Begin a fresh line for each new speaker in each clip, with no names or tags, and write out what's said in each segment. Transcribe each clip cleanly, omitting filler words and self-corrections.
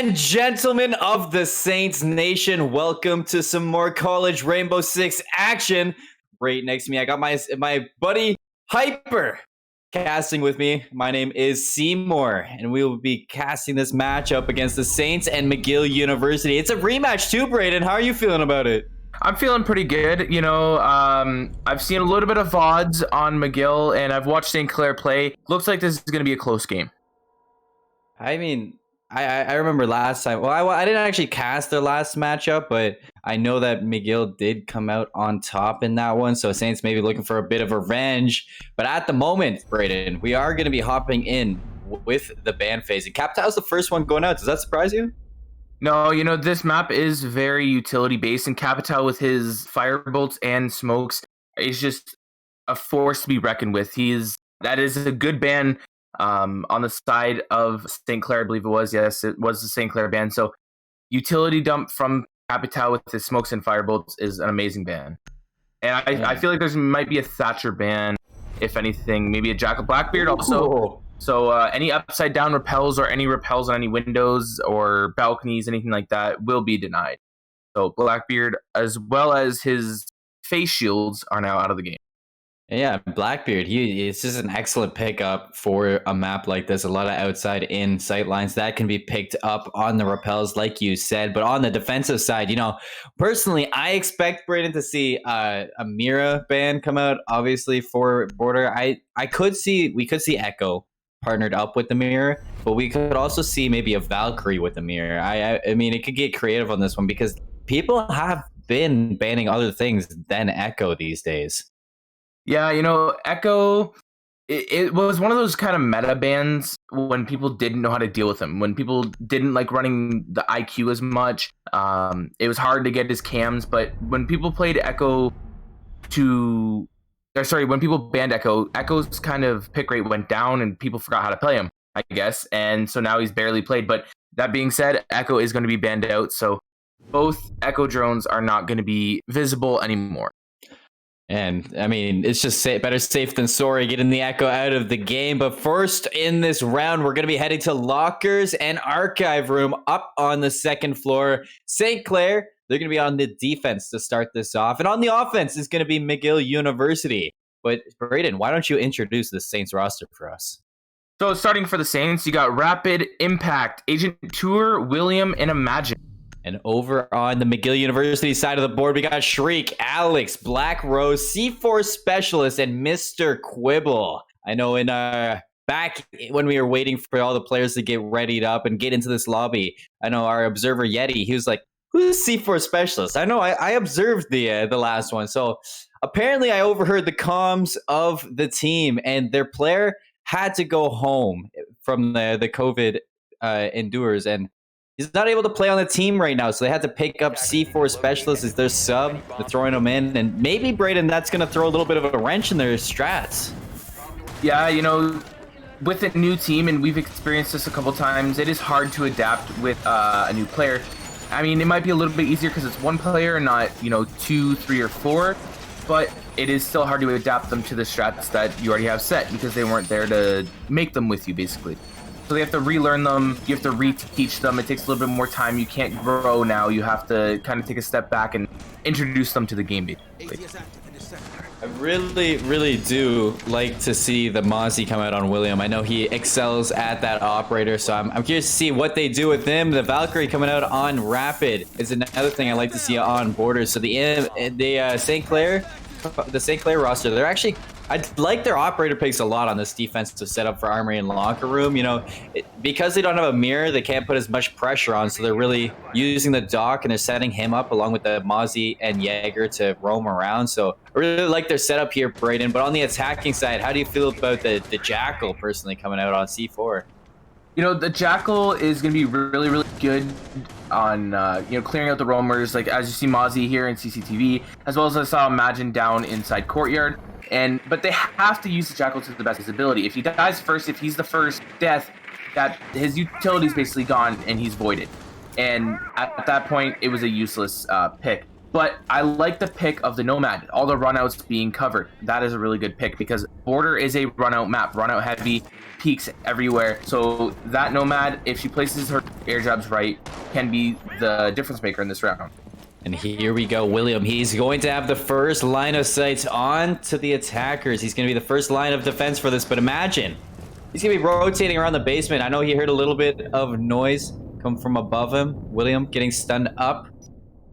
and gentlemen of the Saints Nation, welcome to some more college Rainbow Six action. Right next to me, I got my buddy Hyper casting with me. My name is Seymour, and we will be casting this matchup against the Saints and McGill University. It's a rematch too, Braden. How are you feeling about it?
I'm feeling pretty good. I've seen a little bit of VODs on McGill, and I've watched St. Clair play. Looks like this is going to be a close game.
I mean, I remember last time. Well, I didn't actually cast their last matchup, but I know that McGill did come out on top in that one. So Saints may be looking for a bit of revenge. But at the moment, Braden, we are going to be hopping in with the ban phase. And Captal's the first one going out. Does that surprise you?
No, this map is very utility based, and Capital with his firebolts and smokes is just a force to be reckoned with. That is a good ban on the side of St. Clair, I believe it was. Yes, it was the St. Clair ban. So utility dump from Capital with his smokes and firebolts is an amazing ban. And I feel like there's might be a Thatcher ban, if anything, maybe a Jackal Blackbeard also.
Ooh.
So any upside down repels or any repels on any windows or balconies, anything like that, will be denied. So Blackbeard, as well as his face shields, are now out of the game.
Yeah, Blackbeard, it's just an excellent pickup for a map like this. A lot of outside in sight lines that can be picked up on the repels, like you said. But on the defensive side, personally, I expect Braden to see a Mira ban come out, obviously, for Border. We could see Echo partnered up with the Mirror, but we could also see maybe a Valkyrie with the Mirror. I mean, it could get creative on this one because people have been banning other things than Echo these days.
Yeah, Echo, it was one of those kind of meta bans when people didn't know how to deal with him, when people didn't like running the IQ as much. It was hard to get his cams, but when people played Echo when people banned Echo, Echo's kind of pick rate went down and people forgot how to play him, I guess. And so now he's barely played. But that being said, Echo is going to be banned out. So both Echo drones are not going to be visible anymore.
And I mean, it's just better safe than sorry getting the Echo out of the game. But first in this round, we're going to be heading to lockers and archive room up on the second floor. St. Clair, they're going to be on the defense to start this off. And on the offense is going to be McGill University. But Braden, why don't you introduce the Saints roster for us?
So starting for the Saints, you got Rapid, Impact, Agent Tour, William, and Imagine.
And over on the McGill University side of the board, we got Shriek, Alex, Black Rose, C4 Specialist, and Mr. Quibble. I know in back when we were waiting for all the players to get readied up and get into this lobby, I know our observer Yeti, he was like, who's C4 Specialist? I know I observed the last one. So apparently I overheard the comms of the team, and their player had to go home from the COVID endures, and he's not able to play on the team right now, so they had to pick up C4 Specialist as their sub. They're throwing him in, and maybe, Braden, that's going to throw a little bit of a wrench in their strats.
Yeah, with a new team, and we've experienced this a couple times, it is hard to adapt with a new player. I mean, it might be a little bit easier because it's one player, not, 2, 3, or 4, but it is still hard to adapt them to the strats that you already have set because they weren't there to make them with you, basically. So they have to relearn them, you have to reteach them, it takes a little bit more time, you can't grow now, you have to kind of take a step back and introduce them to the game, basically.
I really, really do like to see the Mozzie come out on William. I know he excels at that operator, so I'm curious to see what they do with him. The Valkyrie coming out on Rapid is another thing I like to see on Borders. So the St. Clair roster, they're actually, I like their operator picks a lot on this defensive setup for Armory and Locker Room. Because they don't have a mirror, they can't put as much pressure on, so they're really using the Doc, and they're setting him up along with the Mozzie and Jaeger to roam around. So I really like their setup here, Braden. But on the attacking side, how do you feel about the Jackal personally coming out on C4?
The Jackal is going to be really, really good on, clearing out the roamers, like as you see Mozzie here in CCTV, as well as I saw Imagine down inside Courtyard. But they have to use the Jackal to the best of his ability. If he dies first, if he's the first death, that his utility is basically gone and he's voided. And at that point, it was a useless pick. But I like the pick of the Nomad, all the runouts being covered. That is a really good pick because Border is a runout map, runout heavy, peaks everywhere. So that Nomad, if she places her air jabs right, can be the difference maker in this round.
And here we go, William. He's going to have the first line of sight on to the attackers. He's going to be the first line of defense for this, but imagine he's going to be rotating around the basement. I know he heard a little bit of noise come from above him. William getting stunned up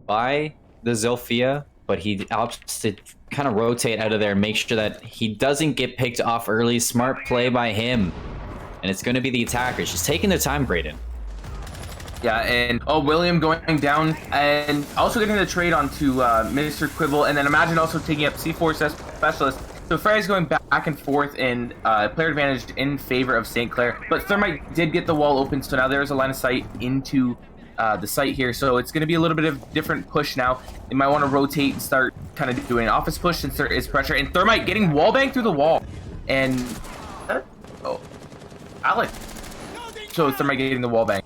by the Zofia, but he opts to kind of rotate out of there, make sure that he doesn't get picked off early. Smart play by him. And it's going to be the attackers. Just taking their time, Brayden.
Yeah, and William going down and also getting the trade onto Mr. Quibble, and then imagine also taking up C4 Specialist. So Freya's going back and forth in player advantage in favor of St. Clair, but Thermite did get the wall open, so now there's a line of sight into the site here, so it's going to be a little bit of different push now. They might want to rotate and start kind of doing an office push and start his pressure, and Thermite getting wall bang through the wall, and Alex. So Thermite getting the wall bang.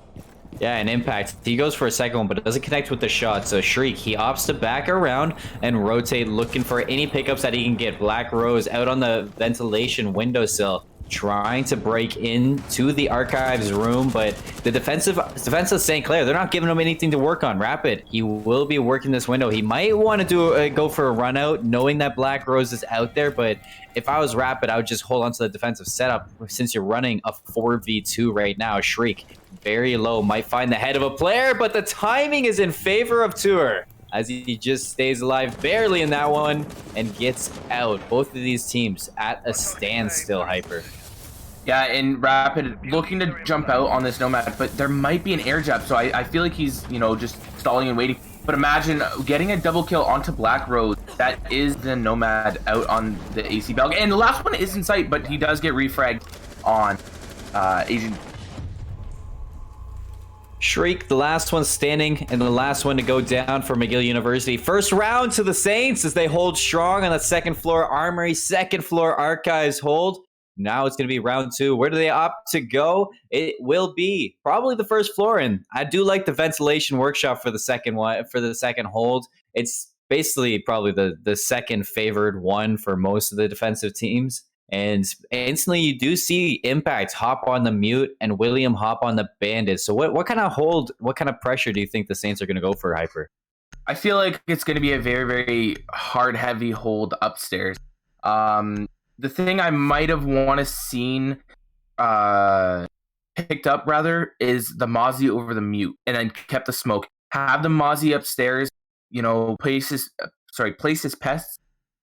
Yeah, an impact. He goes for a second one, but it doesn't connect with the shot. So Shriek, he opts to back around and rotate, looking for any pickups that he can get. Black Rose out on the ventilation windowsill, trying to break into the archives room, but the defense of St. Clair, they're not giving him anything to work on. Rapid, he will be working this window. He might want to go for a run out, knowing that Black Rose is out there, but if I was Rapid, I would just hold on to the defensive setup since you're running a 4v2 right now. Shriek, very low, might find the head of a player, but the timing is in favor of Tour, as he just stays alive barely in that one and gets out. Both of these teams at a standstill, Hyper.
Yeah, and Rapid looking to jump out on this Nomad, but there might be an air jab, so I feel like he's, just stalling and waiting. But imagine getting a double kill onto Black Rose. That is the Nomad out on the AC Belg. And the last one is in sight, but he does get refragged on Agent.
Shriek, the last one standing, and the last one to go down for McGill University. First round to the Saints as they hold strong on the second floor Armory, second floor Archives hold. Now it's going to be round two. Where do they opt to go? It will be probably the first floor, and I do like the ventilation workshop for the second one, for the second hold. It's basically probably the second favored one for most of the defensive teams. And instantly you do see Impact hop on the mute and William hop on the bandit. So what kind of hold, what kind of pressure do you think the Saints are going to go for, Hyper?
I feel like it's going to be a very, very hard, heavy hold upstairs. The thing I might have want to seen picked up rather is the Mozzie over the mute and then kept the smoke. Have the Mozzie upstairs, place his pests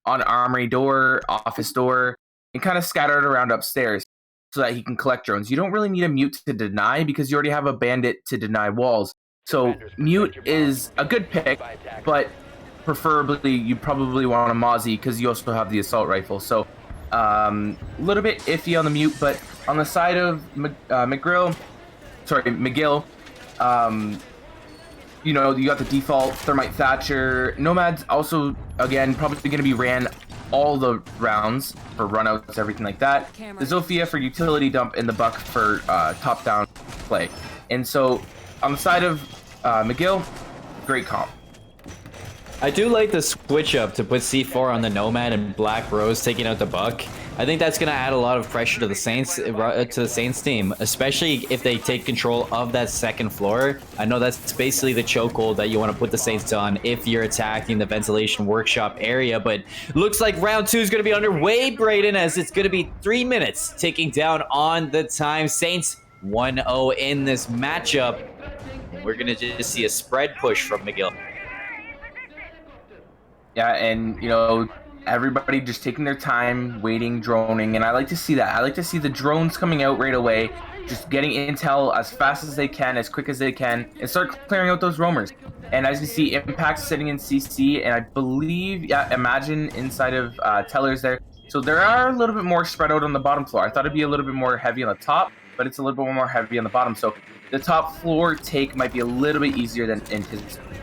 on Armory door, office door, and kind of scatter it around upstairs so that he can collect drones. You don't really need a mute to deny because you already have a bandit to deny walls. So mute is a good pick, but preferably you probably want a Mozzie because you also have the assault rifle. So a little bit iffy on the mute, but on the side of McGill, you got the default Thermite Thatcher. Nomad's also, again, probably going to be ran all the rounds for runouts, everything like that. The Zofia for utility dump and the Buck for top-down play. And so on the side of McGill, great comp.
I do like the switch up to put C4 on the Nomad and Black Rose taking out the Buck. I think that's going to add a lot of pressure to the Saints team, especially if they take control of that second floor. I know that's basically the chokehold that you want to put the Saints on if you're attacking the ventilation workshop area, but looks like round two is going to be underway, Brayden, as it's going to be 3 minutes ticking down on the time. Saints 1-0 in this matchup. We're going to just see a spread push from McGill.
Yeah, and, everybody just taking their time, waiting, droning, and I like to see that. I like to see the drones coming out right away, just getting intel as fast as they can, as quick as they can, and start clearing out those roamers. And as you see, Impact sitting in CC, and I believe, Imagine inside of Tellers there. So there are a little bit more spread out on the bottom floor. I thought it'd be a little bit more heavy on the top, but it's a little bit more heavy on the bottom. So the top floor take might be a little bit easier than anticipated.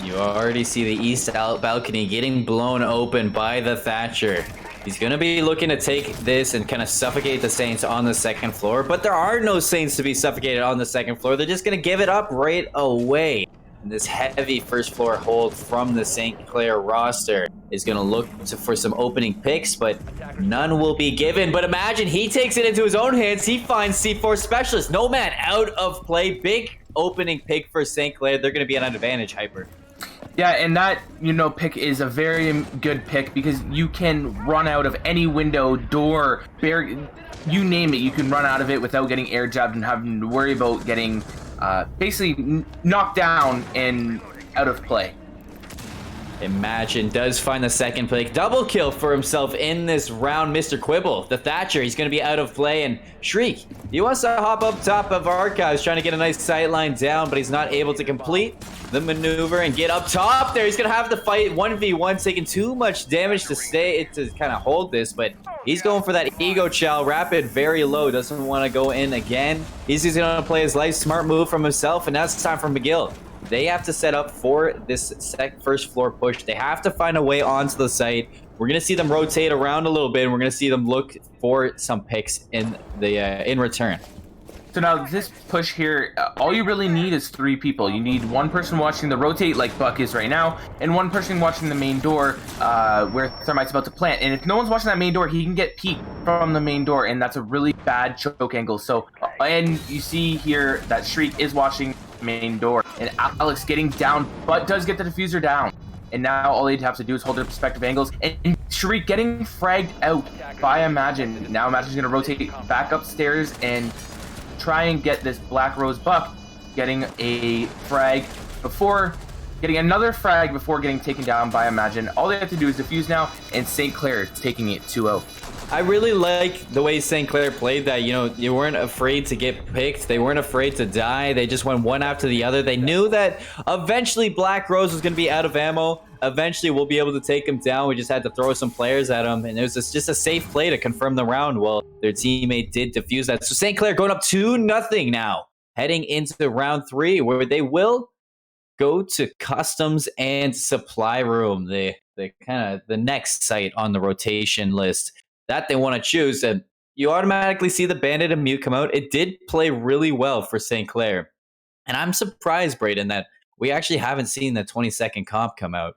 You already see the east out balcony getting blown open by the Thatcher. He's going to be looking to take this and kind of suffocate the Saints on the second floor, but there are no Saints to be suffocated on the second floor. They're just going to give it up right away. And this heavy first floor hold from the St. Clair roster is going to look for some opening picks, but none will be given. But imagine he takes it into his own hands. He finds C4 Specialist. No man out of play. Big opening pick for St. Clair. They're going to be at an advantage, Hyper.
Yeah, and that, pick is a very good pick because you can run out of any window, door, you name it. You can run out of it without getting air jabbed and having to worry about getting basically knocked down and out of play.
Imagine does find the second pick. Double kill for himself in this round. Mr. Quibble, the Thatcher, he's going to be out of play. And Shriek, he wants to hop up top of Archives, trying to get a nice sight line down, but he's not able to complete the maneuver and get up top there. He's going to have to fight 1v1, taking too much damage to kind of hold this, but he's going for that ego chow. Rapid very low, doesn't want to go in again. He's just going to play his life smart move from himself, and now it's time for McGill. They have to set up for this first floor push. They have to find a way onto the site. We're going to see them rotate around a little bit, and we're going to see them look for some picks in return.
So now this push here, all you really need is 3 people. You need one person watching the rotate like Buck is right now, and one person watching the main door where Thermite's about to plant. And if no one's watching that main door, he can get peeked from the main door, and that's a really bad choke angle. So, and you see here that Shriek is watching the main door, and Alex getting down, but does get the diffuser down. And now all they'd have to do is hold their perspective angles. And Shriek getting fragged out by Imagine. Now Imagine's going to rotate back upstairs and try and get this Black Rose Buck getting a frag before getting another frag before getting taken down by Imagine. All they have to do is defuse now, and St. Clair taking it 2-0.
I really like the way St. Clair played that. You weren't afraid to get picked. They weren't afraid to die. They just went one after the other. They knew that eventually Black Rose was going to be out of ammo. Eventually we'll be able to take him down. We just had to throw some players at him, and it was just a safe play to confirm the round. Well, their teammate did defuse that. So St. Clair going up 2-0 now, heading into round 3, where they will go to customs and supply room, the next site on the rotation list that they want to choose. And you automatically see the Bandit and Mute come out. It did play really well for St. Clair, and I'm surprised, Braden, that we actually haven't seen the 20-second comp come out.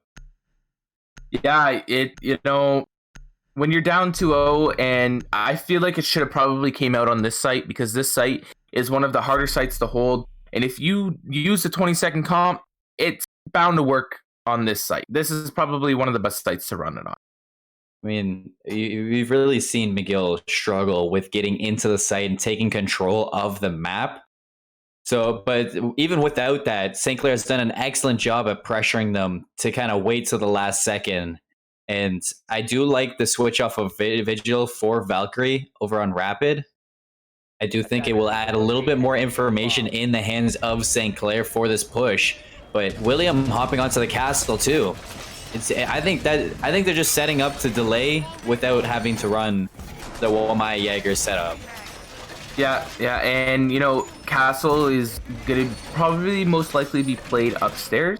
Yeah, when you're down 2-0, and I feel like it should have probably came out on this site, because this site is one of the harder sites to hold. And if you use the 20-second comp, it's bound to work on this site. This is probably one of the best sites to run it on.
I mean, we've really seen McGill struggle with getting into the site and taking control of the map. So, but even without that, St. Clair has done an excellent job at pressuring them to kind of wait till the last second. And I do like the switch off of Vigil for Valkyrie over on Rapid. I do think it will add a little bit more information in the hands of St. Clair for this push. But William hopping onto the castle too. I think they're just setting up to delay without having to run the Womai Jaeger setup.
Yeah, and Castle is gonna probably most likely be played upstairs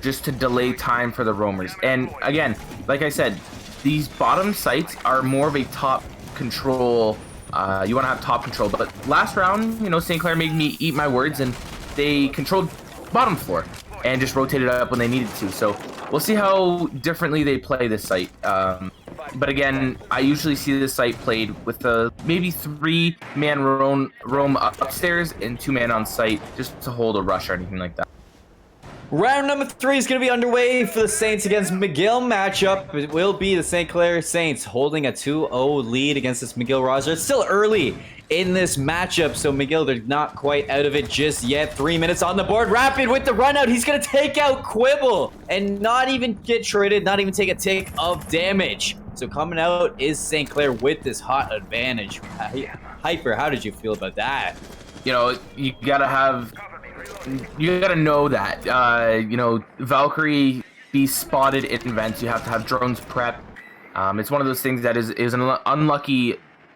just to delay time for the roamers. And again, like I said, these bottom sites are more of a top control. You want to have top control, but last round, St. Clair made me eat my words, and they controlled bottom floor and just rotated up when they needed to. So we'll see how differently they play this site. But again, I usually see this site played with maybe 3-man roam upstairs and 2-man on site, just to hold a rush or anything like that.
Round number 3 is going to be underway for the Saints against McGill matchup. It will be the St. Clair Saints holding a 2-0 lead against this McGill roster. It's still early in this matchup, so McGill, they're not quite out of it just yet. 3 minutes on the board. Rapid with the run out. He's going to take out Quibble and not even get traded, not even take a tick of damage. So coming out is St. Clair with this hot advantage. Hyper, how did you feel about that?
You gotta know that, Valkyrie be spotted in vents. You have to have drones prep. It's one of those things that is an unlucky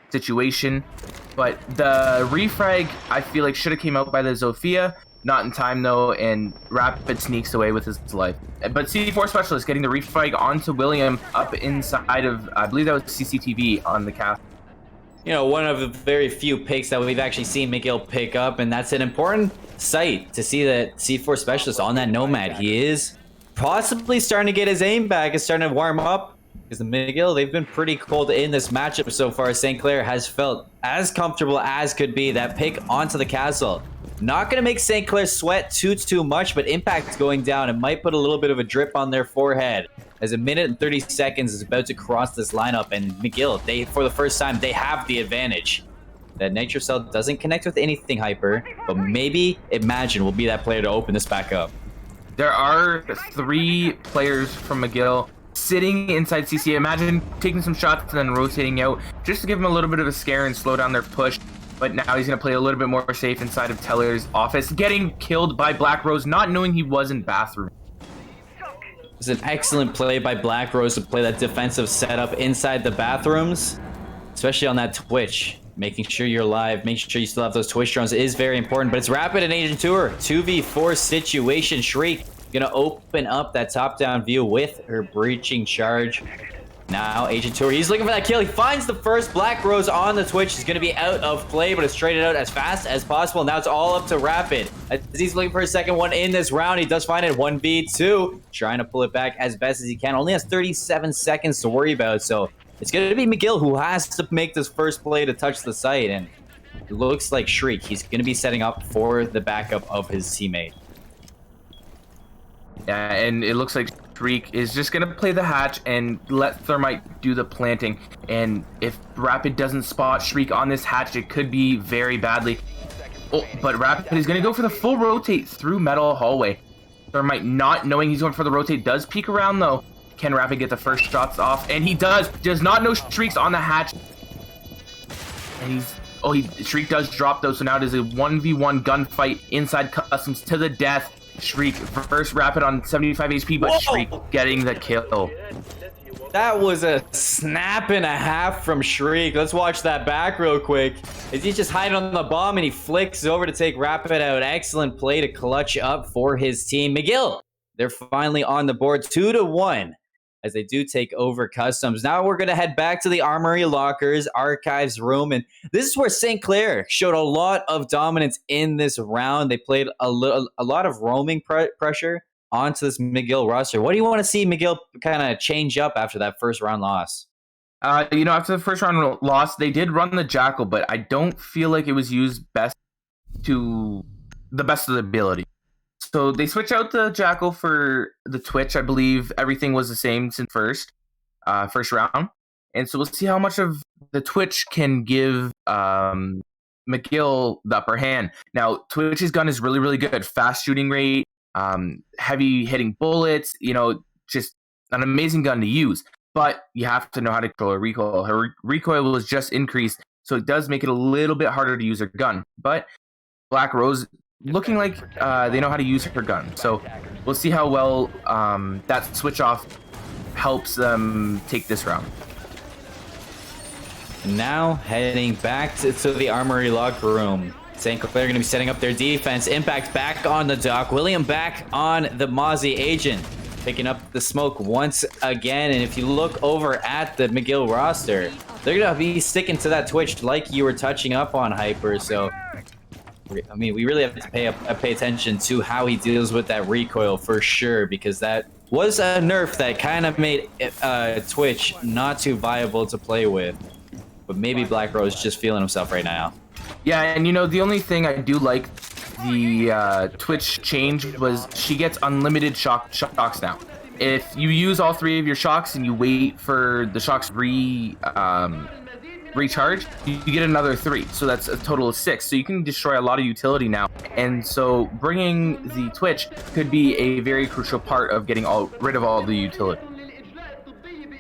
situation. But the refrag, I feel like, should have came out by the Zofia. Not in time, though, and Rapid sneaks away with his life. But C4 Specialist getting the refrag onto William up inside of, I believe that was CCTV on the cast.
you know, one of the very few picks that we've actually seen McGill pick up, and that's an important sight to see that C4 Specialist on that Nomad. He is possibly starting to get his aim back. It's starting to warm up. Because the McGill, they've been pretty cold in this matchup so far. St. Clair has felt as comfortable as could be. That pick onto the castle. Not going to make St. Clair sweat too much, but Impact's going down. It might put a little bit of a drip on their forehead. As a minute and 30 seconds is about to cross this lineup. And McGill, they, for the first time, they have the advantage. That Nitro Cell doesn't connect with anything Hyper, but maybe Imagine will be that player to open this back up.
There are 3 players from McGill sitting inside CC. Imagine taking some shots and then rotating out just to give him a little bit of a scare and slow down their push. But now he's going to play a little bit more safe inside of Teller's office, getting killed by Black Rose, not knowing he was in bathroom.
It's an excellent play by Black Rose to play that defensive setup inside the bathrooms, especially on that Twitch. Making sure you're alive, making sure you still have those Twitch drones is very important. But it's Rapid and Agent Tour, 2v4 situation. Shriek gonna open up that top-down view with her breaching charge. Now, Agent Tour, he's looking for that kill. He finds the first. Black Rose on the Twitch. He's gonna be out of play, but it's traded out as fast as possible. Now it's all up to Rapid. As he's looking for a second one in this round, he does find it. 1v2. Trying to pull it back as best as he can. Only has 37 seconds to worry about, so it's gonna be McGill who has to make this first play to touch the site, and it looks like Shriek. He's gonna be setting up for the backup of his teammate.
Yeah, and it looks like Shriek is just going to play the hatch and let Thermite do the planting. And if Rapid doesn't spot Shriek on this hatch, it could be very badly. Oh, but Rapid is going to go for the full rotate through Metal Hallway. Thermite, not knowing he's going for the rotate, does peek around though. Can Rapid get the first shots off? And he does not know Shriek's on the hatch. And Shriek does drop though, so now it is a 1v1 gunfight inside Customs to the death. Shriek first Rapid on 75 HP, but Shriek getting the kill.
That was a snap and a half from Shriek. Let's watch that back real quick. As he's just hiding on the bomb and he flicks over to take Rapid out. Excellent play to clutch up for his team. McGill, they're finally on the board 2-1 as they do take over Customs. Now we're going to head back to the Armory Lockers Archives room, and this is where St. Clair showed a lot of dominance in this round. They played a lot of roaming pressure onto this McGill roster. What do you want to see McGill kind of change up after that first round loss?
After the first round loss, they did run the Jackal, but I don't feel like it was used to the best of the ability. So they switch out the Jackal for the Twitch. I believe everything was the same since first round. And so we'll see how much of the Twitch can give McGill the upper hand. Now, Twitch's gun is really, really good. Fast shooting rate, heavy hitting bullets, just an amazing gun to use. But you have to know how to control her recoil. Her recoil was just increased, so it does make it a little bit harder to use her gun. But Black Rose looking like they know how to use her gun. So we'll see how well that switch off helps them take this round.
Now heading back to the Armory locker room. St. Clair going to be setting up their defense. Impact back on the dock. William back on the Mozzie agent. Picking up the smoke once again. And if you look over at the McGill roster, they're going to be sticking to that Twitch like you were touching up on, Hyper. So I mean, we really have to pay attention to how he deals with that recoil for sure, because that was a nerf that kind of made Twitch not too viable to play with. But maybe Black Rose just feeling himself right now.
Yeah, and the only thing I do like the Twitch change was she gets unlimited shocks now. If you use all 3 of your shocks and you wait for the shocks recharge, you get another 3, so that's a total of 6. So you can destroy a lot of utility now, and so bringing the Twitch could be a very crucial part of getting rid of all the utility.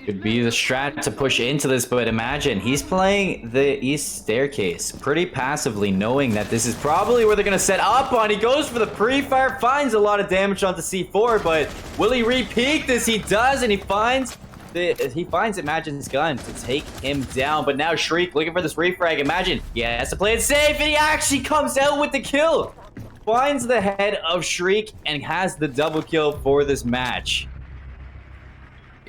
Could be the strat to push into this, but imagine he's playing the East Staircase pretty passively, knowing that this is probably where they're going to set up on. He goes for the pre-fire, finds a lot of damage onto C4, but will he re-peek this? He does, and he finds Imagine's gun to take him down. But now Shriek looking for this refrag. Imagine, he has to play it safe, and he actually comes out with the kill. Finds the head of Shriek and has the double kill for this match.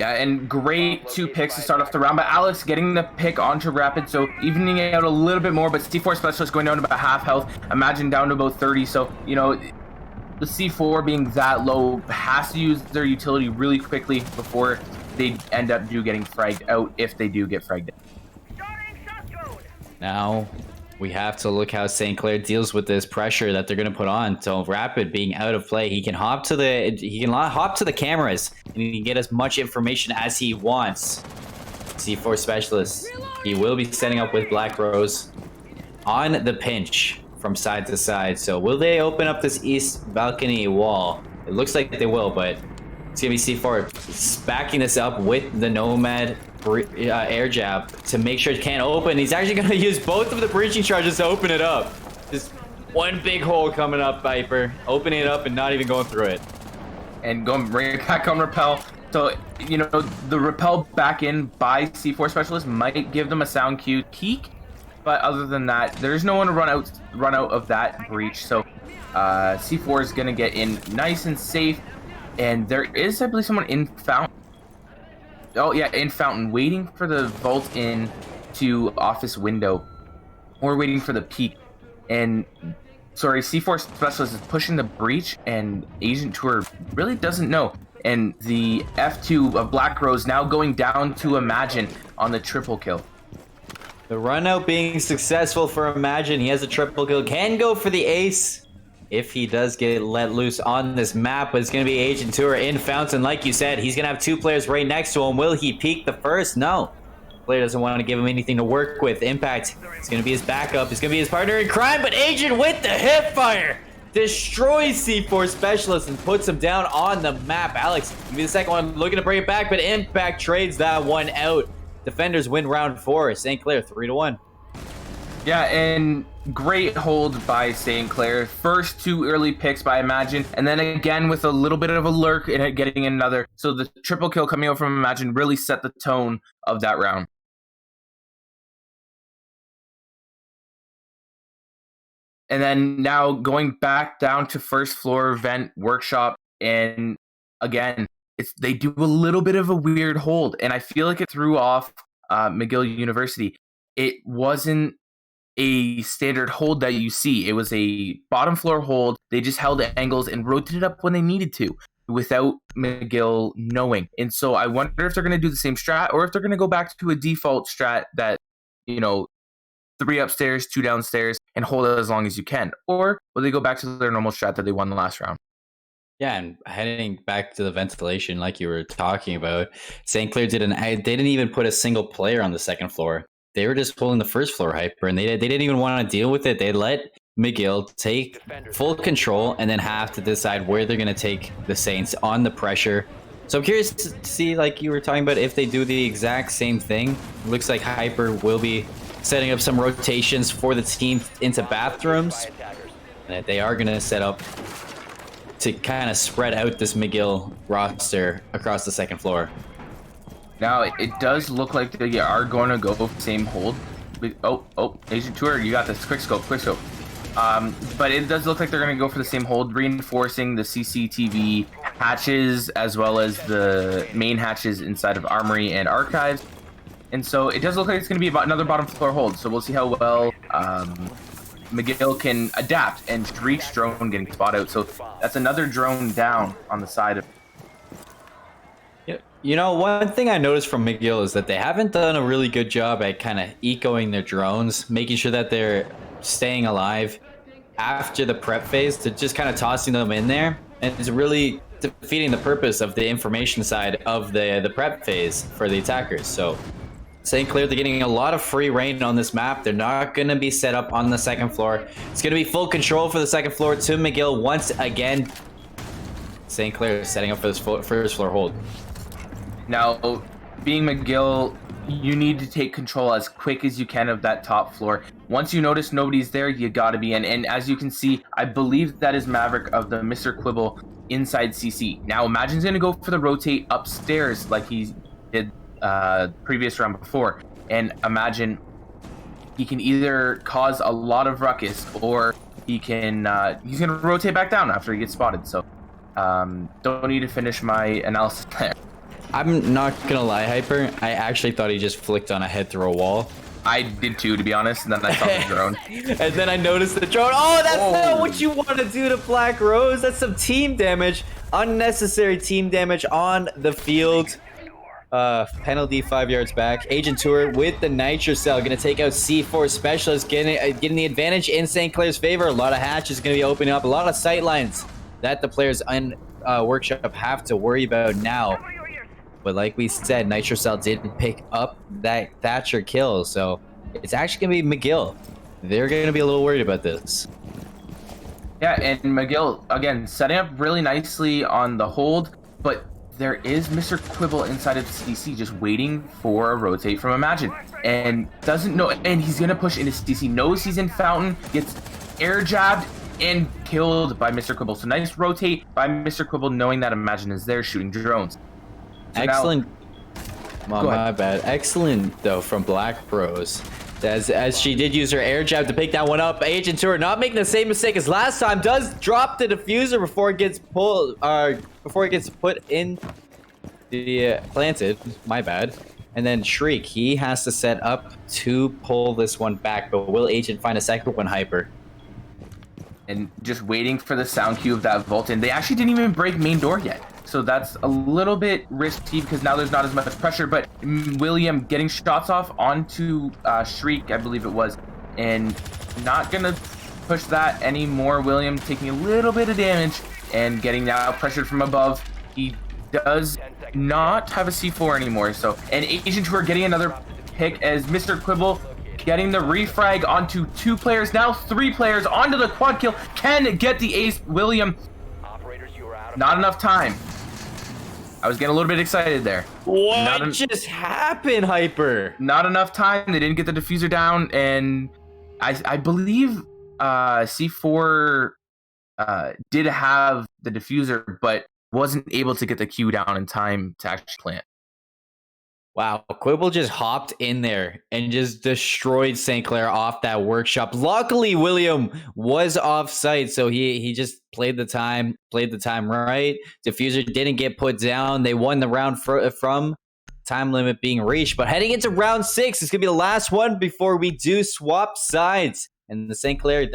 Yeah, and great 2 picks to start off the round, but Alex getting the pick onto Rapid, so evening it out a little bit more, but C4 Specialist going down to about half health, Imagine down to about 30, so, you know, the C4 being that low has to use their utility really quickly before they end up getting fragged out, if they do get fragged out.
Now we have to look how St. Clair deals with this pressure that they're going to put on. So Rapid being out of play, he can hop to the cameras and he can get as much information as he wants. C4 Specialist, he will be setting up with Black Rose on the pinch from side to side. So will they open up this east balcony wall? It looks like they will, but it's gonna be C4 backing this up with the Nomad air jab to make sure it can't open. He's actually gonna use both of the breaching charges to open it up. Just one big hole coming up, Viper. Opening it up and not even going through it.
And going right back on Repel. So, you know, the Repel back in by C4 Specialist might give them a sound cue peek. But other than that, there's no one to run out of that breach. So C4 is gonna get in nice and safe. And there is, I believe, someone in Fountain. Oh, yeah, in Fountain, waiting for the vault in to office window. Or waiting for the peak. And, sorry, C4 Specialist is pushing the breach, and Agent Tour really doesn't know. And the F2 of Black Rose now going down to Imagine on the triple kill.
The run out being successful for Imagine. He has a triple kill. Can go for the ace if he does get let loose on this map, but it's going to be Agent Tour in Fountain. Like you said, he's going to have 2 players right next to him. Will he peek the first? No. Player doesn't want to give him anything to work with. Impact, it's going to be his backup. It's going to be his partner in crime, but Agent with the hip fire destroys C4 Specialist and puts him down on the map. Alex will be the second one looking to bring it back, but Impact trades that one out. Defenders win round 4. St. Clair 3-1.
Yeah, and great hold by St. Clair. First 2 early picks by Imagine, and then again with a little bit of a lurk and getting another. So the triple kill coming out from Imagine really set the tone of that round. And then now going back down to first floor vent workshop, and again, they do a little bit of a weird hold, and I feel like it threw off McGill University. It wasn't a standard hold that you see. It was a bottom floor hold. They just held angles and rotated up when they needed to without McGill knowing. And so I wonder if they're going to do the same strat, or if they're going to go back to a default strat that, you know, 3 upstairs, 2 downstairs, and hold it as long as you can. Or will they go back to their normal strat that they won the last round?
Yeah, and heading back to the ventilation like you were talking about, St. Clair they didn't even put a single player on the second floor. They were just pulling the first floor hyper, and they didn't even want to deal with it. They let McGill take full control and then have to decide where they're going to take the Saints on the pressure. So I'm curious to see, like you were talking about, if they do the exact same thing. It looks like Hyper will be setting up some rotations for the team into bathrooms, and that they are going to set up to kind of spread out this McGill roster across the second floor.
Now, it does look like they are going to go same hold. Oh, Agent Tour, you got this. Quick scope. But it does look like they're going to go for the same hold, reinforcing the CCTV hatches as well as the main hatches inside of Armory and Archives. And so it does look like it's going to be another bottom floor hold. So we'll see how well McGill can adapt and reach drone getting spot out. So that's another drone down on the side of.
You know, one thing I noticed from McGill is that they haven't done a really good job at kind of ecoing their drones, making sure that they're staying alive after the prep phase, to just kind of tossing them in there. And it's really defeating the purpose of the information side of the prep phase for the attackers. So St. Clair, they're getting a lot of free reign on this map. They're not going to be set up on the second floor. It's going to be full control for the second floor to McGill once again. St. Clair is setting up for this first floor hold.
Now, being McGill, you need to take control as quick as you can of that top floor. Once you notice nobody's there, you gotta be in. And as you can see, I believe that is Maverick of the Mr. Quibble inside CC. Now, Imagine's gonna go for the rotate upstairs like he did previous round before. And Imagine, he can either cause a lot of ruckus, or he's gonna rotate back down after he gets spotted. So, don't need to finish my analysis there.
I'm not gonna lie, Hyper. I actually thought he just flicked on a head through a wall.
I did too, to be honest, and then I saw the drone.
And then I noticed the drone. Oh, that's not
Oh.
what you want to do to Black Rose. That's some team damage. Unnecessary team damage on the field. Penalty 5 yards back. Agent Tour with the Nitro Cell. Going to take out C4 Specialist. Getting the advantage in St. Clair's favor. A lot of hatches going to be opening up. A lot of sight lines that the players in Workshop have to worry about now. But like we said, Nitro Cell didn't pick up that Thatcher kill, so it's actually going to be McGill. They're going to be a little worried about this.
Yeah, and McGill, again, setting up really nicely on the hold, but there is Mr. Quibble inside of CC just waiting for a rotate from Imagine. And doesn't know, and he's going to push into CC, knows he's in Fountain, gets air jabbed, and killed by Mr. Quibble. So nice rotate by Mr. Quibble, knowing that Imagine is there shooting drones. So
excellent.
Now,
my bad. Excellent though from Black Rose, as she did use her air jab to pick that one up. Agent Tour not making the same mistake as last time. Does drop the diffuser before it gets pulled. Before it gets put in the planted. My bad. And then Shriek, he has to set up to pull this one back. But will Agent find a second one, Hyper?
And just waiting for the sound cue of that vault in. They actually didn't even break main door yet. So that's a little bit risky because now there's not as much pressure, but William getting shots off onto Shriek, I believe it was, and not gonna push that anymore. William taking a little bit of damage and getting now pressured from above. He does not have a C4 anymore, so, and Agent Tour getting another pick as Mr. Quibble getting the refrag onto 2 players, now 3 players onto the quad kill, can get the ace. William, not enough time. I was getting a little bit excited there.
What just happened, Hyper?
Not enough time. They didn't get the diffuser down, and I believe C4 did have the diffuser, but wasn't able to get the Q down in time to actually plant.
Wow, Quibble just hopped in there and just destroyed St. Clair off that workshop. Luckily, William was off site, so he just played the time right. Diffuser didn't get put down. They won the round from time limit being reached. But heading into round 6, it's gonna be the last one before we do swap sides. And the St. Clair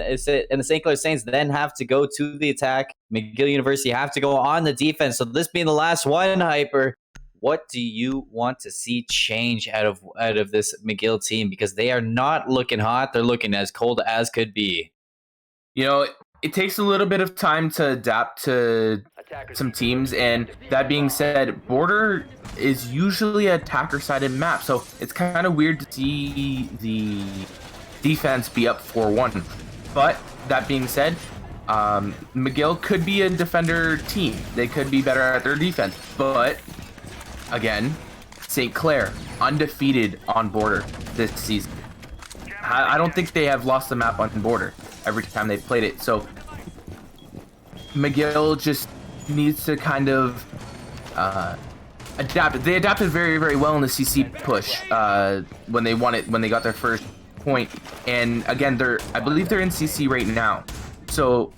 Saints then have to go to the attack. McGill University have to go on the defense. So this being the last one, Hyper. What do you want to see change out of this McGill team? Because they are not looking hot. They're looking as cold as could be.
You know, it takes a little bit of time to adapt to some teams. And that being said, Border is usually an attacker-sided map. So it's kind of weird to see the defense be up 4-1. But that being said, McGill could be a defender team. They could be better at their defense. But again, St. Clair, undefeated on Border this season. I don't think they have lost the map on Border every time they've played it. So McGill just needs to kind of adapt. They adapted very, very well in the CC push when they won it, when they got their first point. And again, I believe they're in CC right now. So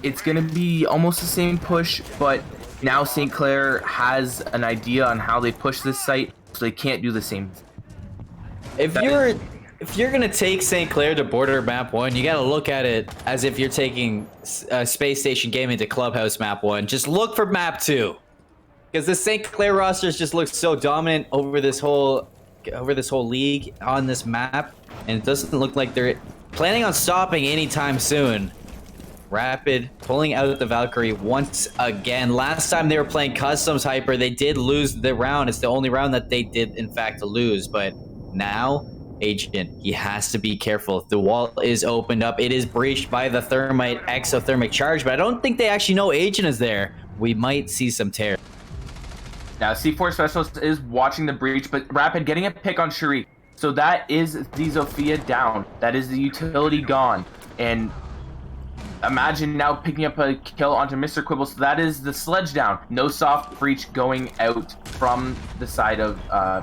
it's going to be almost the same push, but now St. Clair has an idea on how they push this site, so they can't do the same.
If you're gonna take St. Clair to Border map 1, you gotta look at it as if you're taking Space Station Gaming to Clubhouse map 1. Just look for map 2, because the St. Clair rosters just look so dominant over this whole league on this map, and it doesn't look like they're planning on stopping anytime soon. Rapid pulling out the Valkyrie once again. Last time they were playing Customs, Hyper, they did lose the round. It's the only round that they did, in fact, lose. But now, Agent, he has to be careful. The wall is opened up. It is breached by the Thermite exothermic charge, but I don't think they actually know Agent is there. We might see some tear.
Now, C4 Specialist is watching the breach, but Rapid getting a pick on Shariq. So that is the Zofia down. That is the utility gone. And Imagine now picking up a kill onto Mr. Quibble. So that is the sledge down. No soft breach going out from the side of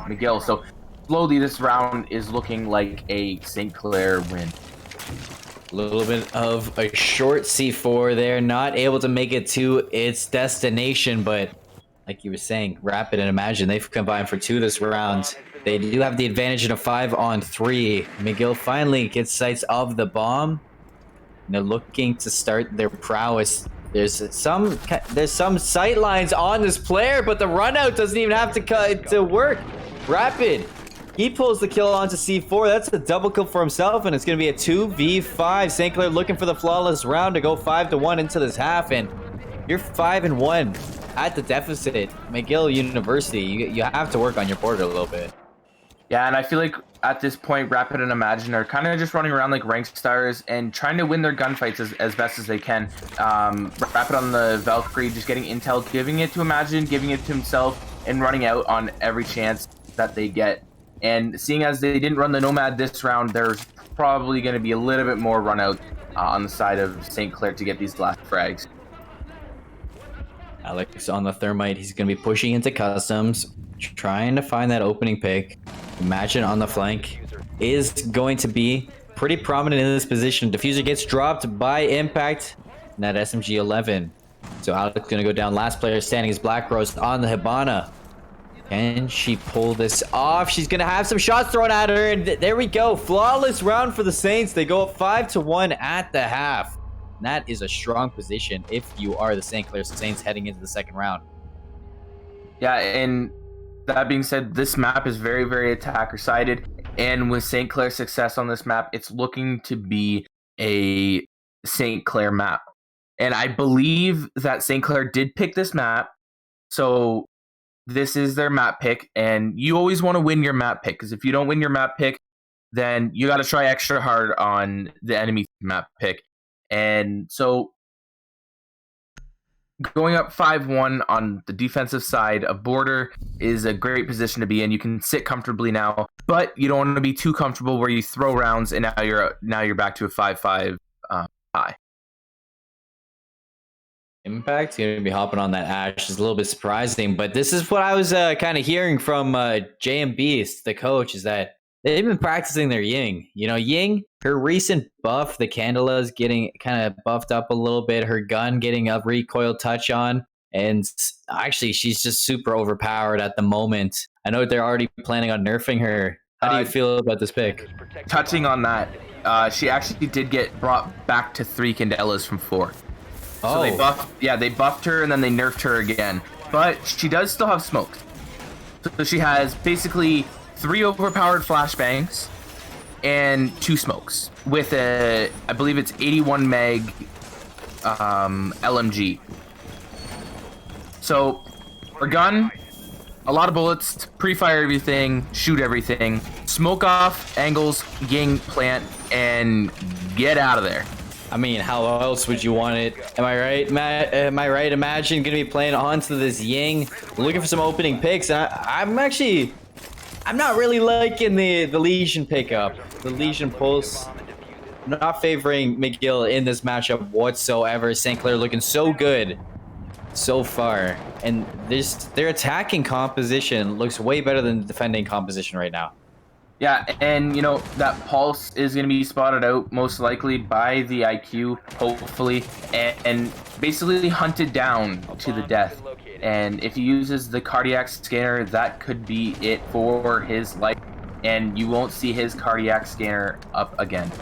McGill. So slowly this round is looking like a St. Clair win.
A little bit of a short C4 there. Not able to make it to its destination, but like you were saying, Rapid and Imagine, they've combined for 2 this round. They do have the advantage in a 5-on-3. McGill finally gets sights of the bomb. And they're looking to start their prowess. There's some sight lines on this player, but the run out doesn't even have to work. Rapid, he pulls the kill onto C4. That's a double kill for himself, and it's going to be a 2v5. St. Clair looking for the flawless round to go 5-1 into this half, and you're 5-1 at the deficit. McGill University, you have to work on your board a little bit.
Yeah, and I feel like at this point, Rapid and Imagine are kind of just running around like rank stars and trying to win their gunfights as best as they can. Rapid on the Valkyrie, just getting intel, giving it to Imagine, giving it to himself, and running out on every chance that they get. And seeing as they didn't run the Nomad this round, there's probably going to be a little bit more run out on the side of St. Clair to get these last frags.
Alex on the Thermite, he's going to be pushing into customs, trying to find that opening pick. Imagine on the flank is going to be pretty prominent in this position. Diffuser gets dropped by impact, and that SMG 11. So Alex is going to go down. Last player standing is Black Rose on the Hibana. Can she pull this off? She's going to have some shots thrown at her, and there we go. Flawless round for the Saints. They go up 5-1 at the half. And that is a strong position if you are the St. Clair Saints heading into the second round.
Yeah, and that being said, this map is very, very attacker-sided. And with St. Clair's success on this map, it's looking to be a St. Clair map. And I believe that St. Clair did pick this map. So this is their map pick. And you always want to win your map pick. Because if you don't win your map pick, then you got to try extra hard on the enemy map pick. And so going up 5-1 on the defensive side of border is a great position to be in. You can sit comfortably now, but you don't want to be too comfortable where you throw rounds and now you're back to a 5-5 high.
Impact's going to be hopping on that Ash. Is a little bit surprising, but this is what I was kind of hearing from JMB, the coach, is that they've been practicing their Ying. You know, Ying, her recent buff, the Candela is getting kind of buffed up a little bit. Her gun getting a recoil touch on. And actually, she's just super overpowered at the moment. I know they're already planning on nerfing her. How do you feel about this pick?
Touching on that, she actually did get brought back to 3 Candelas from 4. So they buffed her and then they nerfed her again. But she does still have smokes. So she has basically 3 overpowered flashbangs and 2 smokes with a, I believe it's 81 meg LMG. So her gun, a lot of bullets, pre-fire everything, shoot everything, smoke off angles, Ying, plant, and get out of there.
I mean, how else would you want it? Am I right, Matt? Am I right? Imagine gonna be playing onto this Ying, looking for some opening picks. I'm not really liking the Legion pickup. The Legion Pulse. Not favoring McGill in this matchup whatsoever. St. Clair looking so good so far. And their attacking composition looks way better than the defending composition right now.
Yeah, and you know, that Pulse is going to be spotted out most likely by the IQ, hopefully, and basically hunted down to the death. And if he uses the cardiac scanner, that could be it for his life, and you won't see his cardiac scanner up again.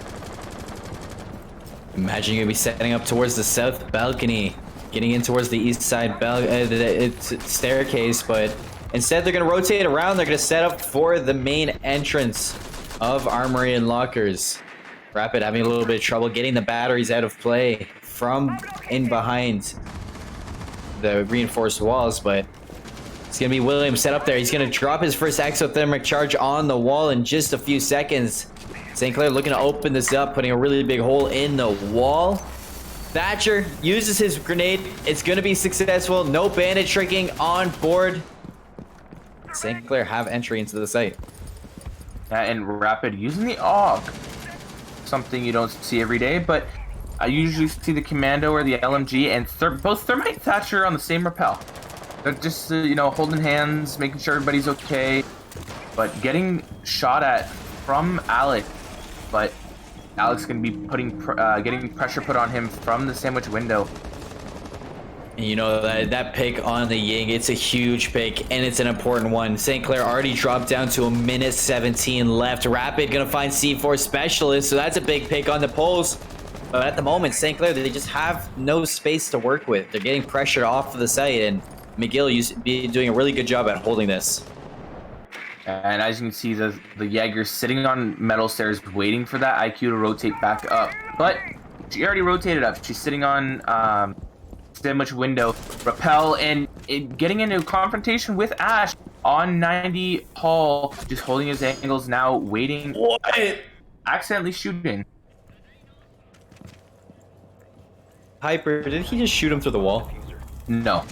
Imagine you're going to be setting up towards the south balcony, getting in towards the east side staircase, but instead they're going to rotate around. They're going to set up for the main entrance of Armory and Lockers. Rapid having a little bit of trouble getting the batteries out of play from in behind the reinforced walls, but it's going to be William set up there. He's going to drop his first exothermic charge on the wall in just a few seconds. St. Clair looking to open this up, putting a really big hole in the wall. Thatcher uses his grenade. It's going to be successful. No bandit tricking on board. St. Clair have entry into the site.
Yeah, and Rapid using the AUG. Something you don't see every day, but I usually see the Commando or the LMG, and both Thermite and Thatcher on the same rappel. They're just, you know, holding hands, making sure everybody's okay, but getting shot at from Alex. But Alex going to be getting pressure put on him from the sandwich window.
And you know, that pick on the Ying, it's a huge pick, and it's an important one. St. Clair already dropped down to a minute 17 left. Rapid gonna find C4 Specialist, so that's a big pick on the poles. But at the moment, St. Clair, they just have no space to work with. They're getting pressured off of the site, and McGill used to be doing a really good job at holding this.
And as you can see, the Jaeger's sitting on metal stairs waiting for that IQ to rotate back up. But she already rotated up. She's sitting on sandwich window, rappel, and getting into a confrontation with Ash on 90. Paul just holding his angles now, waiting.
What?
Accidentally shooting.
Hyper, did he just shoot him through the wall?
No.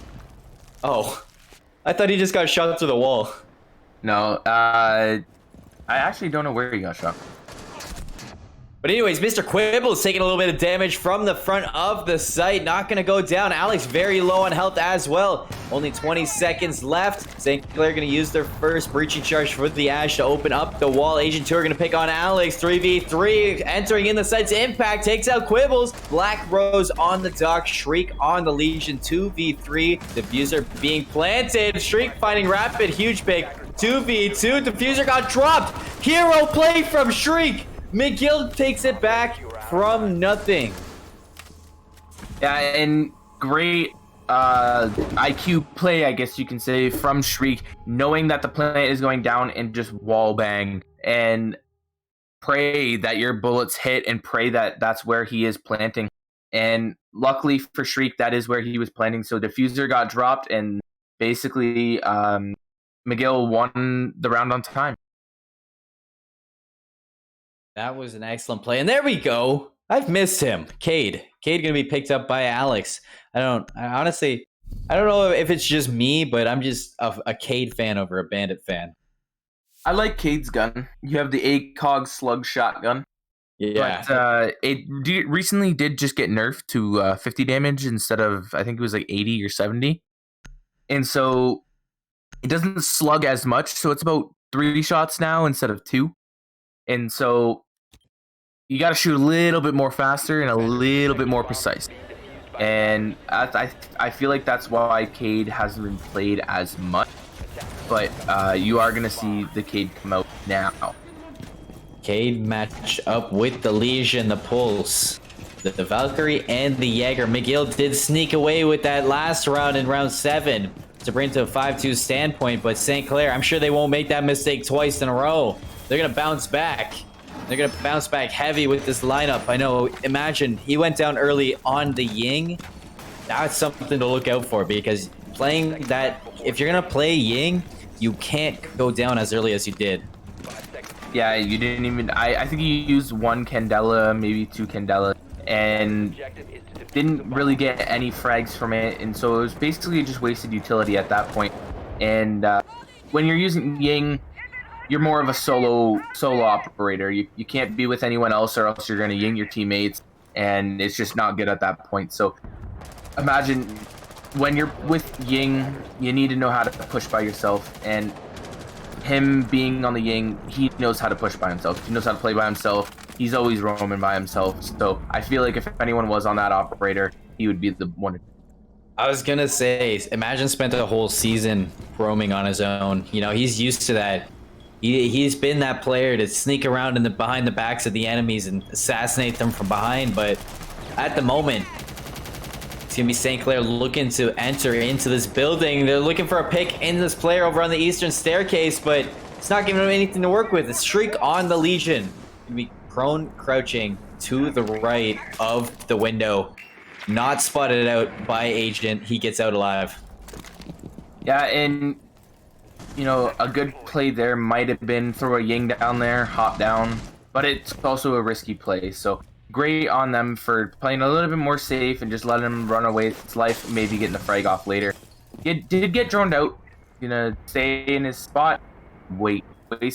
Oh, I thought he just got shot through the wall.
No, I actually don't know where he got shot.
But anyways, Mr. Quibble is taking a little bit of damage from the front of the site. Not going to go down. Alex very low on health as well. Only 20 seconds left. St. Clair going to use their first breaching charge with the Ash to open up the wall. Agent 2 are going to pick on Alex. 3v3 entering in the site's impact. Takes out Quibbles. Black Rose on the dock. Shriek on the Legion. 2v3. Diffuser being planted. Shriek finding Rapid. Huge pick. 2v2. Diffuser got dropped. Hero play from Shriek. McGill takes it back from nothing.
Yeah, and great IQ play, I guess you can say, from Shriek, knowing that the plant is going down and just wall bang and pray that your bullets hit and pray that that's where he is planting. And luckily for Shriek, that is where he was planting. So Diffuser got dropped and basically McGill won the round on time.
That was an excellent play. And there we go. I've missed him. Cade going to be picked up by Alex. I don't know if it's just me, but I'm just a Cade fan over a Bandit fan.
I like Cade's gun. You have the ACOG slug shotgun.
Yeah.
But recently did just get nerfed to 50 damage instead of, I think it was like 80 or 70. And so it doesn't slug as much. So it's about 3 shots now instead of 2. And so you got to shoot a little bit more faster and a little bit more precise. And I feel like that's why Cade hasn't been played as much. But you are going to see the Cade come out now.
Cade match up with the Legion, the Pulse, the Valkyrie, and the Jaeger. McGill did sneak away with that last round in round 7 to bring to a 5-2 standpoint. But St. Clair, I'm sure they won't make that mistake twice in a row. They're going to bounce back. They're going to bounce back heavy with this lineup. I know, imagine, he went down early on the Ying. That's something to look out for because playing that, if you're going to play Ying, you can't go down as early as you did.
Yeah, you didn't even, I think you used 1 Candela, maybe 2 Candela, and didn't really get any frags from it. And so it was basically just wasted utility at that point. And when you're using Ying, you're more of a solo operator. You can't be with anyone else or else you're going to Ying your teammates, and it's just not good at that point. So imagine when you're with Ying, you need to know how to push by yourself, and him being on the Ying, he knows how to push by himself. He knows how to play by himself. He's always roaming by himself. So I feel like if anyone was on that operator, he would be the one.
I was going to say, imagine spent a whole season roaming on his own. You know, he's used to that. He's been that player to sneak around behind the backs of the enemies and assassinate them from behind. But at the moment, it's going to be St. Clair looking to enter into this building. They're looking for a pick in this player over on the eastern staircase, but it's not giving them anything to work with. It's Shriek on the Legion. Going to be prone crouching to the right of the window. Not spotted out by Agent. He gets out alive.
Yeah, and you know, a good play there might have been throw a Ying down there, hop down, but it's also a risky play. So great on them for playing a little bit more safe and just letting him run away with his life, maybe getting the frag off later. It did get droned out. Gonna stay in his spot, waste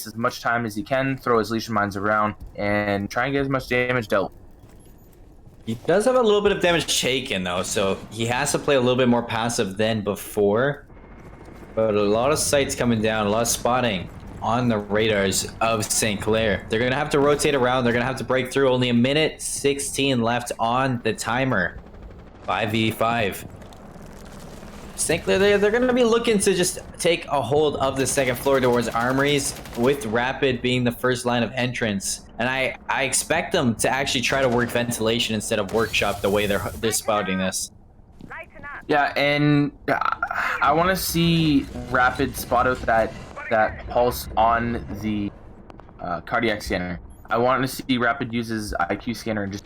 as much time as he can, throw his Legion mines around, and try and get as much damage dealt.
He does have a little bit of damage taken, though, so he has to play a little bit more passive than before. But a lot of sights coming down, a lot of spotting on the radars of St. Clair. They're going to have to rotate around. They're going to have to break through. Only a minute 16 left on the timer. 5v5. St. Clair, they're going to be looking to just take a hold of the second floor towards armories, with Rapid being the first line of entrance. And I expect them to actually try to work ventilation instead of workshop the way they're spouting this.
Yeah, and I want to see Rapid spot out that pulse on the cardiac scanner. I want to see Rapid use his IQ scanner and just,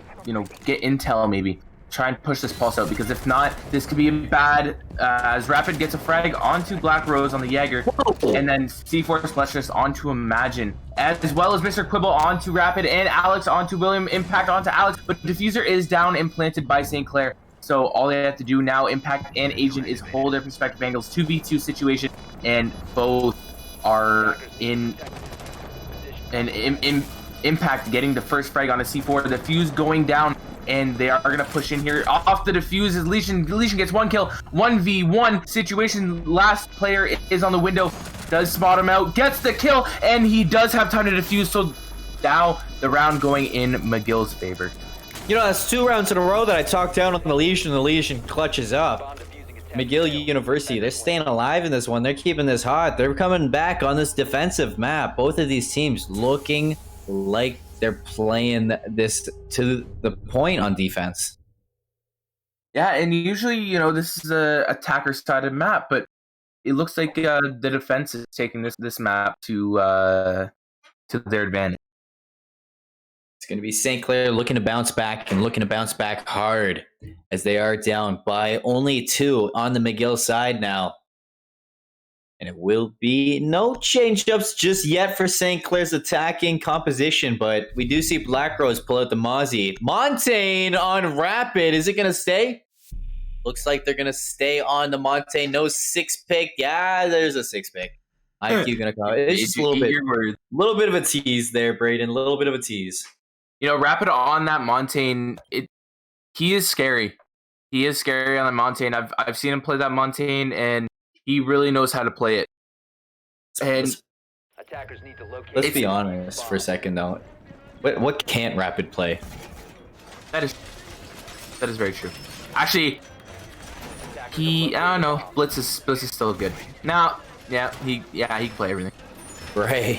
get intel maybe. Try and push this pulse out, because if not, this could be bad, as Rapid gets a frag onto Black Rose on the Jaeger. Whoa. And then C4 Specialist onto Imagine, as well as Mr. Quibble onto Rapid, and Alex onto William, Impact onto Alex, but Diffuser is down and planted by St. Clair. So all they have to do now, Impact and Agent, is hold their respective angles, 2v2 situation, and both are in Impact getting the first frag on a C4, the Diffuse going down, and they are going to push in here. Off the Diffuse is Legion. Legion gets 1 kill, 1v1 situation. Last player is on the window, does spot him out, gets the kill, and he does have time to defuse, so now the round going in McGill's favor.
That's 2 rounds in a row that I talked down on the Legion, and the Legion clutches up. McGill University, they're staying alive in this one. They're keeping this hot. They're coming back on this defensive map. Both of these teams looking like they're playing this to the point on defense.
Yeah, and usually, this is a attacker-sided map, but it looks like the defense is taking this map to their advantage.
It's going to be St. Clair looking to bounce back, and looking to bounce back hard, as they are down by only 2 on the McGill side now. And it will be no change-ups just yet for St. Clair's attacking composition, but we do see Black Rose pull out the Mozzie. Montaigne on Rapid. Is it going to stay? Looks like they're going to stay on the Montaigne. No 6-pick. Yeah, there's a 6-pick. IQ going to come. It's just a little bit of a tease there, Braden. A little bit of a tease.
Rapid on that Montaigne, he is scary. He is scary on the Montaigne. I've seen him play that Montaigne, and he really knows how to play it. And
let's be honest for a second, though. What can't Rapid play?
That is very true. Actually, I don't know. Blitz is still good. Now, he can play everything.
Right.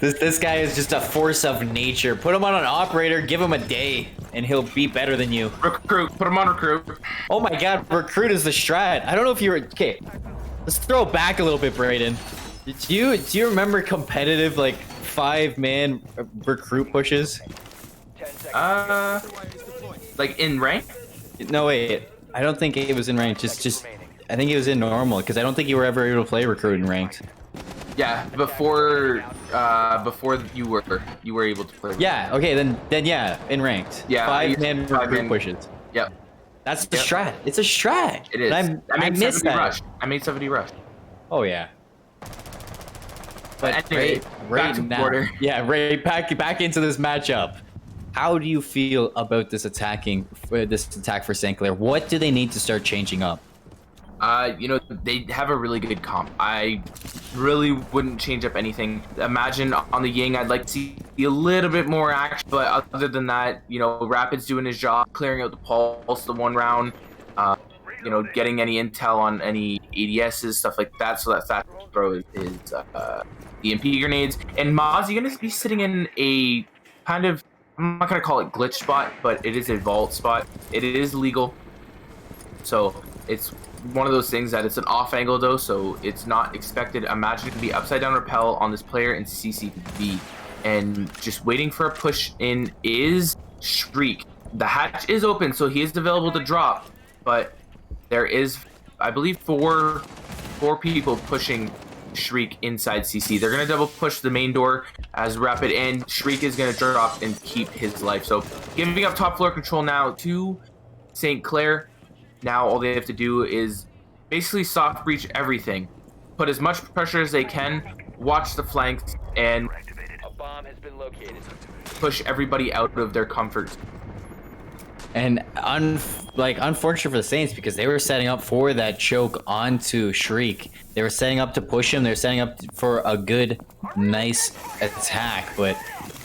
This guy is just a force of nature. Put him on an operator, give him a day, and he'll be better than you.
Recruit. Put him on recruit.
Oh my god, recruit is the strat. I don't know if you were... Okay, let's throw it back a little bit, Braden. Do you remember competitive, 5-man recruit pushes?
Like in rank?
No, wait. I don't think it was in rank. Just I think it was in normal, because I don't think you were ever able to play recruit in ranked.
Yeah, before you were able to play.
Yeah, okay, then yeah, in ranked.
Yeah,
5-man recruit pushes.
Yep.
That's the strat. It's a strat.
It is.
I missed that.
Rush. I made 70 rush.
Oh yeah. But
anyway,
right now, right back into this matchup. How do you feel about this attack for St. Clair? What do they need to start changing up?
They have a really good comp. I really wouldn't change up anything. Imagine on the Ying, I'd like to see a little bit more action, but other than that, Rapid's doing his job, clearing out the pulse, the 1 round, getting any intel on any ADSs, stuff like that, so that fast throw is EMP grenades. And Mozzie going to be sitting in a kind of, I'm not going to call it glitch spot, but it is a vault spot. It is legal, so it's one of those things that it's an off angle though, so it's not expected. Imagine it can be upside down repel on this player in CCB, and just waiting for a push in is Shriek. The hatch is open, so he is available to drop, but there is, I believe, four people pushing Shriek inside CC. They're gonna double push the main door as Rapid, and Shriek is gonna drop and keep his life. So giving up top floor control now to St. Clair. Now all they have to do is basically soft breach everything, put as much pressure as they can, watch the flanks, and push everybody out of their comfort.
And unfortunate for the Saints, because they were setting up for that choke onto Shriek. They were setting up to push him. They were setting up for a good, nice attack, but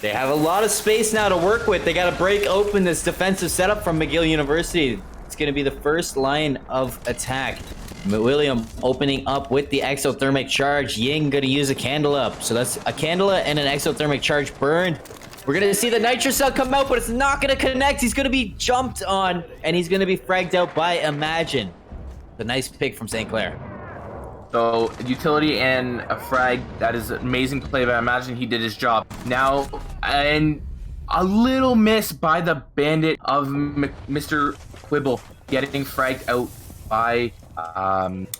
they have a lot of space now to work with. They got to break open this defensive setup from McGill University. It's going to be the first line of attack. William opening up with the exothermic charge. Ying going to use a candle up. So that's a candle and an exothermic charge burned. We're going to see the nitro cell come out, but it's not going to connect. He's going to be jumped on, and he's going to be fragged out by Imagine. A nice pick from St. Clair.
So, utility and a frag, that is an amazing play, but I imagine he did his job. Now, and a little miss by the bandit of Mr. Quibble getting fragged out by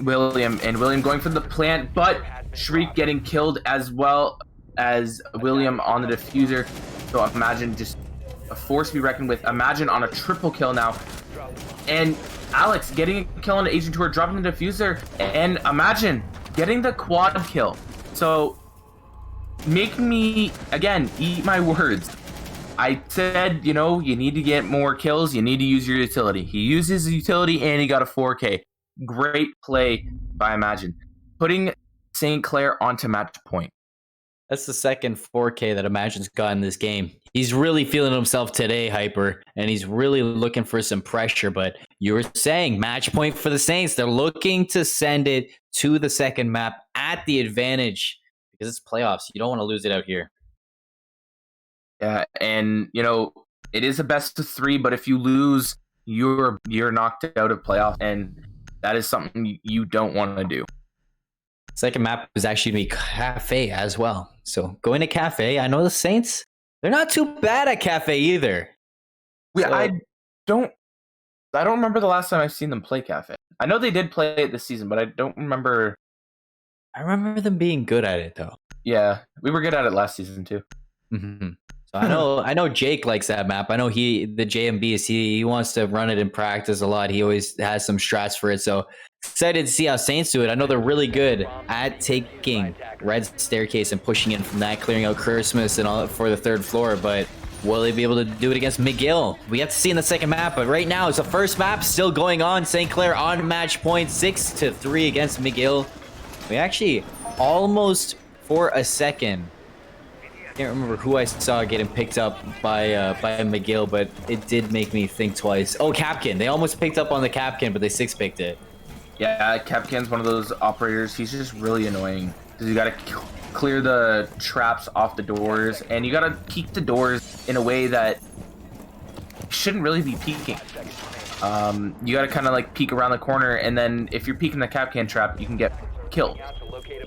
William, and William going for the plant, but Shriek getting killed as well as William on the diffuser. So Imagine just a force to be reckoned with. Imagine on a triple kill now, and Alex getting a kill on the Agent Tour, dropping the diffuser, and Imagine getting the quad kill. So make me, again, eat my words. I said, you know, you need to get more kills, you need to use your utility. He used his utility and he got a 4K. Great play by Imagine. Putting St. Clair onto match point.
That's the second 4K that Imagine's got in this game. He's really feeling himself today, Hyper, and he's really looking for some pressure. But you were saying match point for the Saints. They're looking to send it to the second map at the advantage because it's playoffs. You don't want to lose it out here.
Yeah, and you know, it is a best of 3, but if you lose, you're knocked out of playoffs, and that is something you don't want to do.
Second map was actually going to be Cafe as well. So going to Cafe, I know the Saints, they're not too bad at Cafe either.
Yeah,
So,
I don't remember the last time I've seen them play Cafe. I know they did play it this season, but I don't remember.
I remember them being good at it though.
Yeah, we were good at it last season too.
Mm-hmm. So I know Jake likes that map. I know the JMB, he wants to run it in practice a lot. He always has some strats for it. So excited to see how Saints do it. I know they're really good at taking Red Staircase and pushing in from that, clearing out Christmas and all for the third floor. But will they be able to do it against McGill? We have to see in the second map. But right now, it's the first map still going on. St. Clair on match point, 6-3 against McGill. We actually almost for a second. I can't remember who I saw getting picked up by McGill, but it did make me think twice. Oh, Capkin. They almost picked up on the Capkin, but they 6-picked it.
Yeah, Capkin's one of those operators. He's just really annoying because you got to clear the traps off the doors, and you got to peek the doors in a way that shouldn't really be peeking. You got to kind of like peek around the corner, and then if you're peeking the Capcan trap, you can get killed.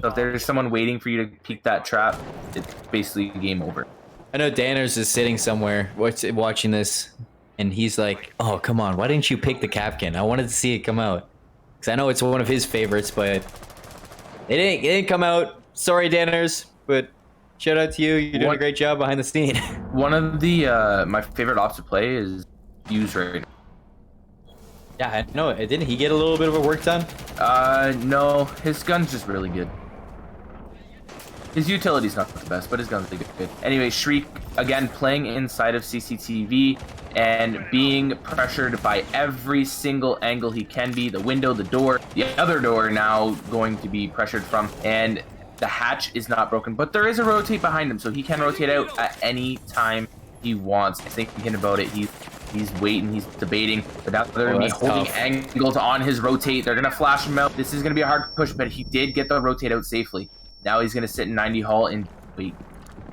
So if there's someone waiting for you to peek that trap, it's basically game over.
I know Danners is sitting somewhere watching this, and he's like, oh, come on, why didn't you pick the Capcan? I wanted to see it come out. Because I know it's one of his favorites, but it didn't come out. Sorry, Danners, but shout out to you. You're doing a great job behind the scene.
One of the my favorite ops to play is Use right now.
Yeah, I know. Didn't he get a little bit of a work done?
No, his gun's just really good. His utility's not the best, but his gun's really good. Anyway, Shriek, again, playing inside of CCTV and being pressured by every single angle he can be. The window, the door, the other door now going to be pressured from. And the hatch is not broken, but there is a rotate behind him, so he can rotate out at any time he wants. Thinking about it, he's waiting, he's debating, but now they're going to be holding angles on his rotate. They're going to flash him out. This is going to be a hard push, but he did get the rotate out safely. Now he's going to sit in 90 Hall and wait.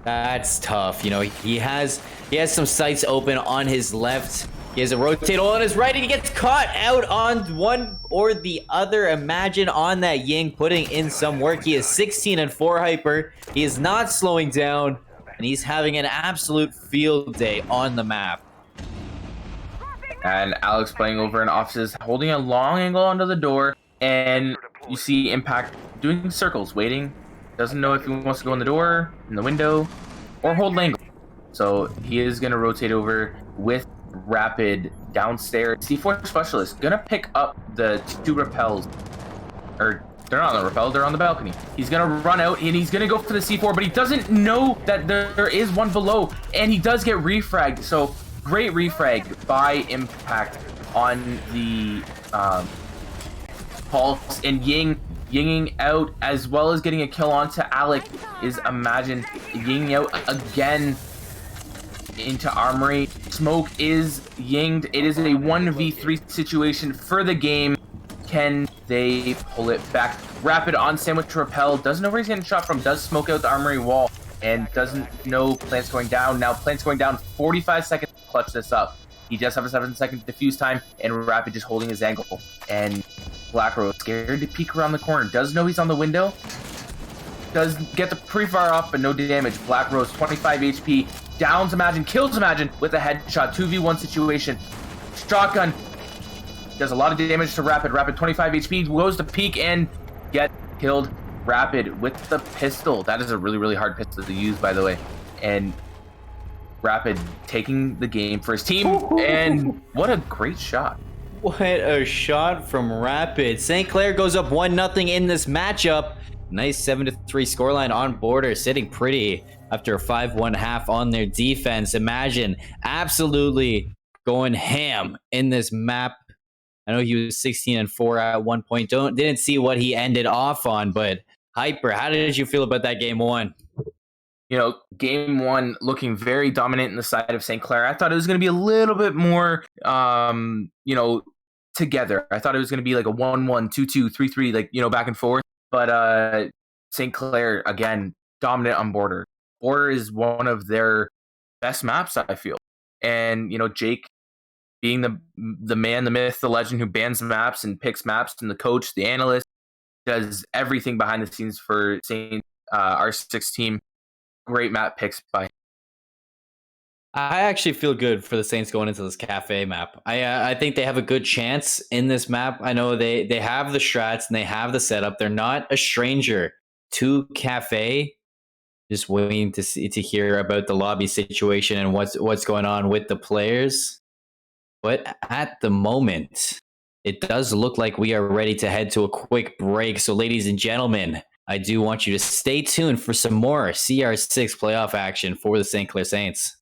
That's tough. You know, he has some sights open on his left. He has a rotate on his right, and he gets caught out on one or the other. Imagine on that Ying putting in some work. He is 16-4 Hyper. He is not slowing down, and he's having an absolute field day on the map.
And Alex playing over in offices, holding a long angle onto the door, and you see Impact doing circles, waiting. Doesn't know if he wants to go in the door, in the window, or hold angle. So he is going to rotate over with Rapid downstairs. C4 Specialist going to pick up the 2 repels. Or they're not on the rappel, they're on the balcony. He's going to run out and he's going to go for the C4, but he doesn't know that there is one below. And he does get refragged. So great refrag by Impact on the Pulse, and Yinging out, as well as getting a kill onto Alec is Imagine. Yinging out again. into Armory. Smoke is yinged. It is a 1v3 situation for the game. Can they pull it back? Rapid on Sandwich Repel. Doesn't know where he's getting shot from. Does smoke out the Armory wall. And doesn't know Plant's going down. Now Plant's going down. 45 seconds to clutch this up. He does have a 7-second defuse time. And Rapid just holding his angle. And Black Rose scared to peek around the corner. Does know he's on the window. Does get the pre-fire off, but no damage. Black Rose, 25 HP. Downs Imagine, kills Imagine with a headshot. 2v1 situation. Shotgun. Does a lot of damage to Rapid. Rapid, 25 HP. Goes to peek and get killed. Rapid with the pistol. That is a really, really hard pistol to use, by the way. And Rapid taking the game for his team. And what a great shot.
What a shot from Rapid. St. Clair goes up 1-0 in this matchup. Nice 7-3 scoreline on Border, sitting pretty after a 5-1 half on their defense. Imagine absolutely going ham in this map. I know he was 16-4 at one point. Didn't see what he ended off on, but Hyper, how did you feel about that game one?
You know, game one looking very dominant in the side of St. Clair. I thought it was going to be a little bit more, together. I thought it was going to be like a 1-1, 2-2, 3-3, like, back and forth. But St. Clair, again, dominant on Border. Border is one of their best maps, I feel. And, Jake being the man, the myth, the legend who bans maps and picks maps, and the coach, the analyst, does everything behind the scenes for St. R6 team. Great map picks by him.
I actually feel good for the Saints going into this cafe map. I think they have a good chance in this map. I know they have the strats and they have the setup. They're not a stranger to cafe. Just waiting to hear about the lobby situation and what's going on with the players. But at the moment, it does look like we are ready to head to a quick break. So, ladies and gentlemen, I do want you to stay tuned for some more CR6 playoff action for the St. Clair Saints.